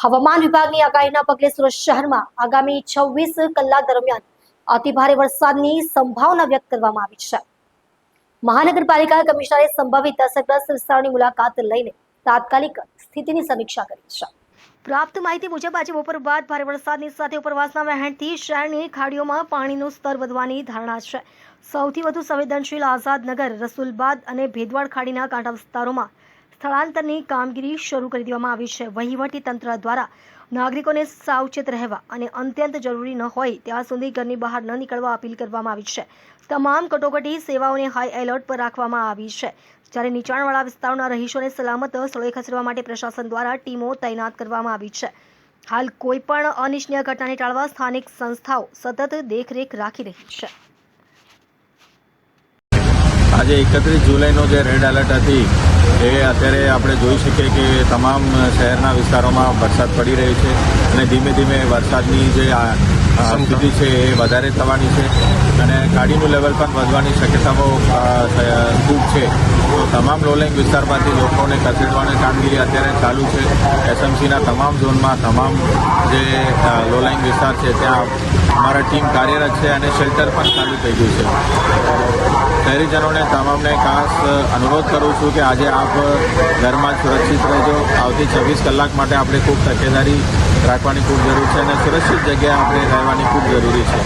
હવામાન વિભાગની આગાહીના પગલે સુરત શહેરમાં આગામી 26 કલાક દરમિયાન અતિભારે વરસાદની સંભાવના વ્યક્ત કરવામાં આવી છે। મહાનગરપાલિકા કમિશનરે સંભવિત અસરગ્રસ્ત વિસ્તારોની મુલાકાત લઈને તાત્કાલિક સ્થિતિની સમીક્ષા કરી છે। પ્રાપ્ત માહિતી મુજબ આજે બપોર બાદ ભારે વરસાદની સાથે ઉપરવાસના વહેણથી શહેરની ખાડીઓમાં પાણીનું સ્તર વધવાની ધારણા છે। સૌથી વધુ સંવેદનશીલ આઝાદનગર, રસુલબાદ અને ભેદવાડ ખાડીના કાંઠા વિસ્તારોમાં સ્થળાંતરની કામગીરી શરૂ કરી દેવામાં આવી છે। વહીવટી તંત્ર દ્વારા નાગરિકોને સાવચેત રહેવા અને અત્યંત જરૂરી ન હોય ત્યાં સુધી ઘરની બહાર ન નીકળવા અપીલ કરવામાં આવી છે। તમામ કટોકટી સેવાઓને હાઈ એલર્ટ પર રાખવામાં આવી છે, જ્યારે નીચાણવાળા વિસ્તારોના રહીશોને સલામત સ્થળોએ ખસેડવા માટે પ્રશાસન દ્વારા ટીમો તૈનાત કરવામાં આવી છે। હાલ કોઈપણ અનિચ્છનીય ઘટનાને ટાળવા સ્થાનિક સંસ્થાઓ સતત દેખરેખ રાખી રહી છે। આજે 31 જુલાઈનો જે રેડ એલર્ટ હતી એ અત્યારે આપણે જોઈ શકીએ કે તમામ શહેરના વિસ્તારોમાં વરસાદ પડી રહ્યો છે અને ધીમે ધીમે વરસાદની જે સ્થિતિ છે એ વધારે થવાની છે અને ખાડીનું લેવલ પણ વધવાની શક્યતાઓ ખૂબ છે। તો તમામ લોલેંગ વિસ્તારમાંથી લોકોને ખસેડવાની કામગીરી અત્યારે ચાલુ છે। એસએમસીના તમામ ઝોનમાં તમામ જે લોલેંગ વિસ્તાર છે ત્યાં અમારા ટીમ કાર્યરત છે અને શેલ્ટર પણ ચાલુ થઈ ગયું છે। શહેરીજનોને તમામને ખાસ અનુરોધ કરું છું કે આજે આપ ઘરમાં સુરક્ષિત રહેજો। આવતી 26 કલાક માટે આપણે ખૂબ તકેદારી રાખવાની ખૂબ જરૂર છે અને સુરક્ષિત જગ્યાએ આપણે રહેવાની ખૂબ જરૂરી છે।